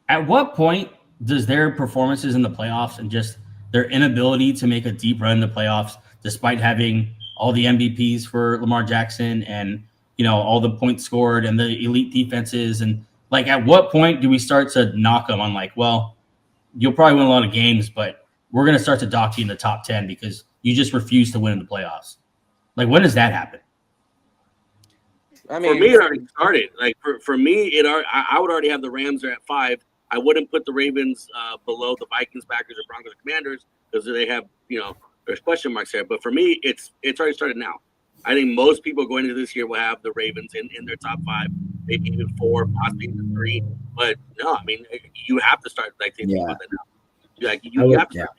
At what point does their performances in the playoffs and just their inability to make a deep run in the playoffs, despite having all the MVPs for Lamar Jackson and all the points scored and the elite defenses, and like at what point do we start to knock them on like, well, you'll probably win a lot of games, but we're going to start to dock you in the top 10 because you just refuse to win in the playoffs. Like, when does that happen? I mean, for me, it already started. Like for me, I would already have the Rams there at 5. I wouldn't put the Ravens below the Vikings, Packers, or Broncos, or Commanders because they have there's question marks there. But for me, it's already started now. I think most people going into this year will have the Ravens in their top 5, maybe even 4, possibly even 3. But no, I mean, you have to start thinking about that now. Like you have to. Start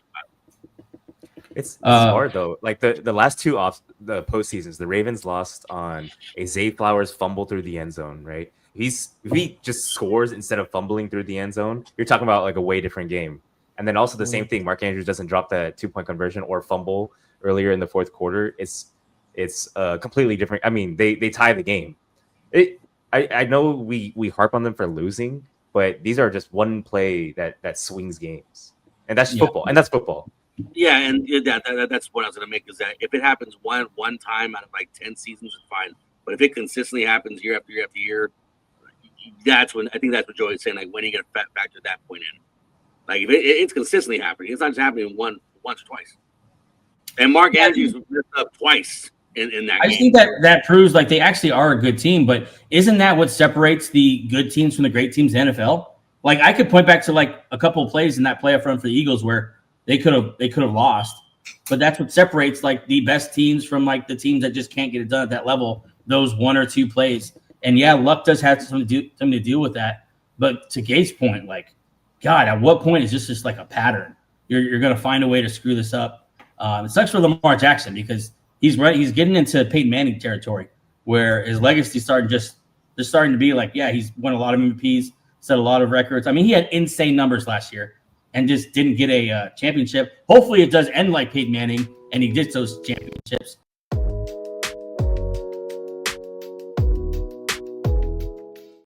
it's hard though. Like the last two the postseasons, the Ravens lost on a Zay Flowers fumble through the end zone, right? If he just scores instead of fumbling through the end zone, you're talking about like a way different game. And then also the same thing, Mark Andrews doesn't drop that 2-point conversion or fumble earlier in the fourth quarter. It's completely different. I mean, they tie the game. I know we harp on them for losing, but these are just one play that swings games, and that's football. And that's football. Yeah, and that's what I was going to make is that if it happens one time out of like 10 seasons, it's fine. But if it consistently happens year after year after year, that's when I think that's what Joey's saying. Like, when are you going to factor that point in? Like, if it's consistently happening, it's not just happening once or twice. And Mark Andrews messed up twice in that game. I just think that proves like they actually are a good team. But isn't that what separates the good teams from the great teams in the NFL? Like, I could point back to like a couple of plays in that playoff run for the Eagles where they could have lost, but that's what separates like the best teams from like the teams that just can't get it done at that level. Those 1 or 2 plays, and yeah, luck does have something to deal with that. But to Gabe's point, like, God, at what point is this just like a pattern? You're going to find a way to screw this up. It sucks for Lamar Jackson because he's getting into Peyton Manning territory where his legacy starting to be like, yeah, he's won a lot of MVPs, set a lot of records. I mean, he had insane numbers last year and just didn't get a championship. Hopefully it does end like Peyton Manning and he gets those championships.